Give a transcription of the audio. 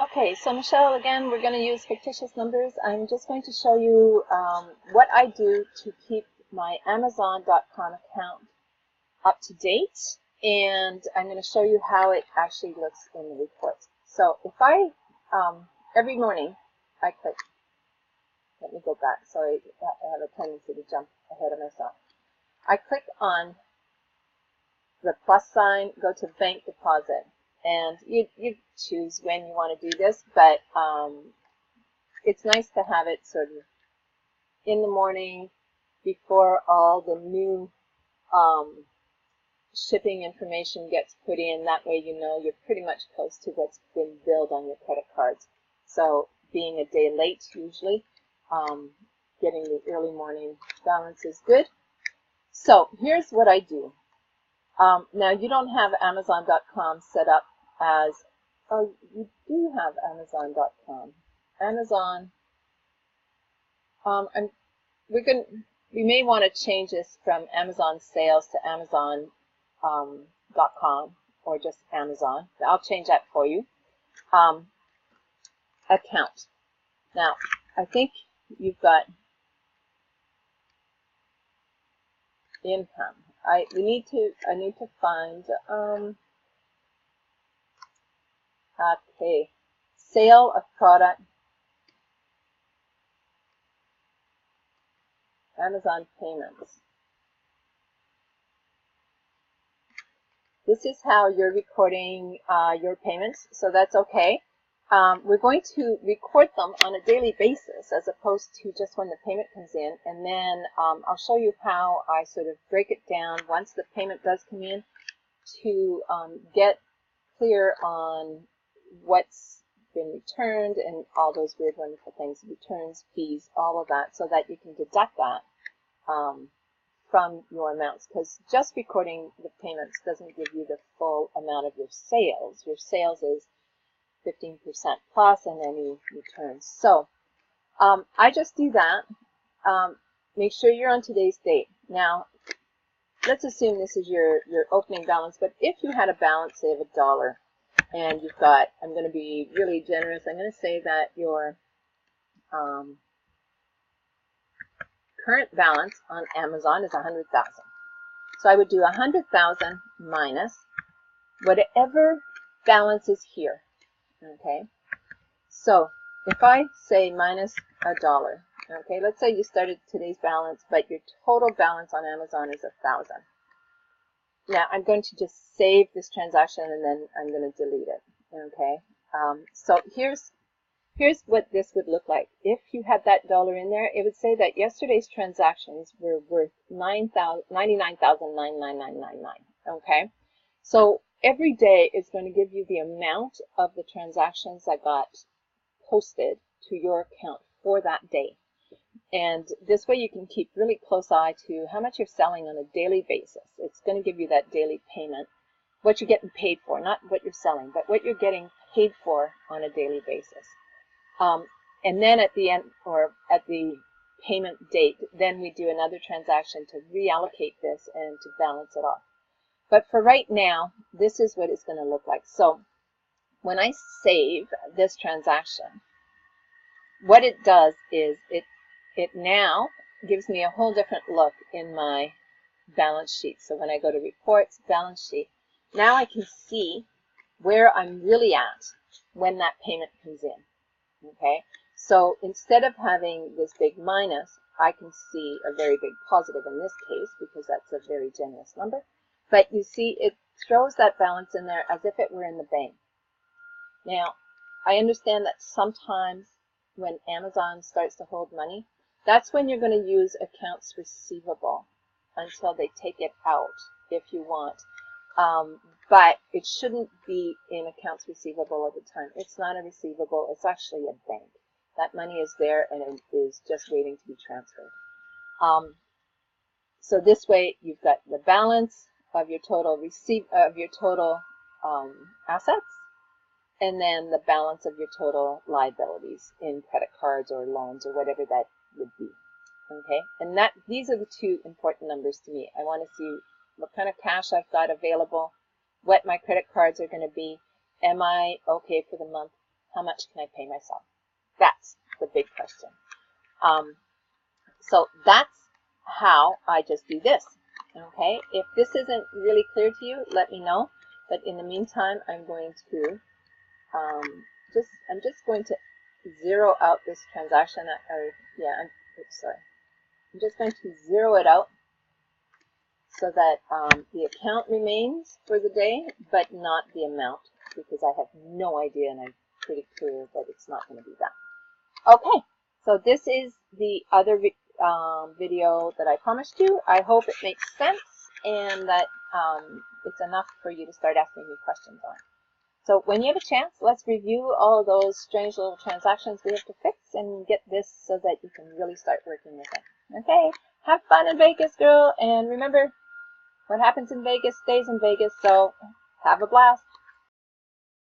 Okay, so Michelle, again, we're going to use fictitious numbers. I'm just going to show you what I do to keep my Amazon.com account up to date, and I'm going to show you how it actually looks in the report. So if I, every morning, I click, let me go back, sorry, I have a tendency to jump ahead of myself. I click on the plus sign, go to bank deposit, and you choose when you want to do this, but it's nice to have it sort of in the morning before all the new shipping information gets put in. That way you know you're pretty much close to what's been billed on your credit cards. So being a day late usually, getting the early morning balance is good. So here's what I do. Now you don't have Amazon.com set up as, oh, you do have Amazon.com. Amazon, and we may want to change this from Amazon sales to Amazon.com or just Amazon. I'll change that for you. Account. Now, I think you've got income. I need to find okay, sale of product, Amazon payments. This is how you're recording your payments, so that's okay. We're going to record them on a daily basis as opposed to just when the payment comes in, and then I'll show you how I sort of break it down once the payment does come in to get clear on what's been returned and all those weird wonderful things, returns, fees, all of that, so that you can deduct that from your amounts, because just recording the payments doesn't give you the full amount of your sales. Your sales is 15% plus and any returns. So I just do that. Make sure you're on today's date. Now, let's assume this is your opening balance, but if you had a balance, say, of $1, and you've got, I'm going to be really generous, I'm going to say that your current balance on Amazon is 100,000. So I would do 100,000 minus whatever balance is here. Okay, so if I say minus $1, okay, let's say you started today's balance, but your total balance on Amazon is 1,000. Now I'm going to just save this transaction and then I'm going to delete it. Okay, so here's what this would look like. If you had that dollar in there, it would say that yesterday's transactions were worth $99,999.99. Okay, so every day is going to give you the amount of the transactions that got posted to your account for that day. And this way you can keep really close eye to how much you're selling on a daily basis. It's going to give you that daily payment, what you're getting paid for, not what you're selling, but what you're getting paid for on a daily basis. And then at the end, or at the payment date, then we do another transaction to reallocate this and to balance it off. But for right now, this is what it's going to look like. So when I save this transaction, what it does is it now gives me a whole different look in my balance sheet. So when I go to reports, balance sheet, now I can see where I'm really at when that payment comes in. Okay, so instead of having this big minus, I can see a very big positive in this case because that's a very generous number. But you see, it throws that balance in there as if it were in the bank. Now, I understand that sometimes when Amazon starts to hold money, that's when you're going to use accounts receivable until they take it out if you want. But it shouldn't be in accounts receivable all the time. It's not a receivable. It's actually a bank. That money is there and it is just waiting to be transferred. So this way, you've got the balance of your total assets, and then the balance of your total liabilities in credit cards or loans or whatever that would be. Okay, and these are the two important numbers to me. I want to see what kind of cash I've got available, what my credit cards are going to be, am I okay for the month, How much can I pay myself? That's the big question. So that's how I just do this. Okay, if this isn't really clear to you, let me know. But in the meantime, I'm going to I'm just going to zero out this transaction. I'm just going to zero it out so that the account remains for the day, but not the amount, because I have no idea, and I'm pretty clear that it's not going to be that. Okay, so this is the other video that I promised you. I hope it makes sense and that it's enough for you to start asking me questions on. So when you have a chance, let's review all those strange little transactions we have to fix and get this so that you can really start working with it. Okay, have fun in Vegas, girl, and remember, what happens in Vegas stays in Vegas, so have a blast.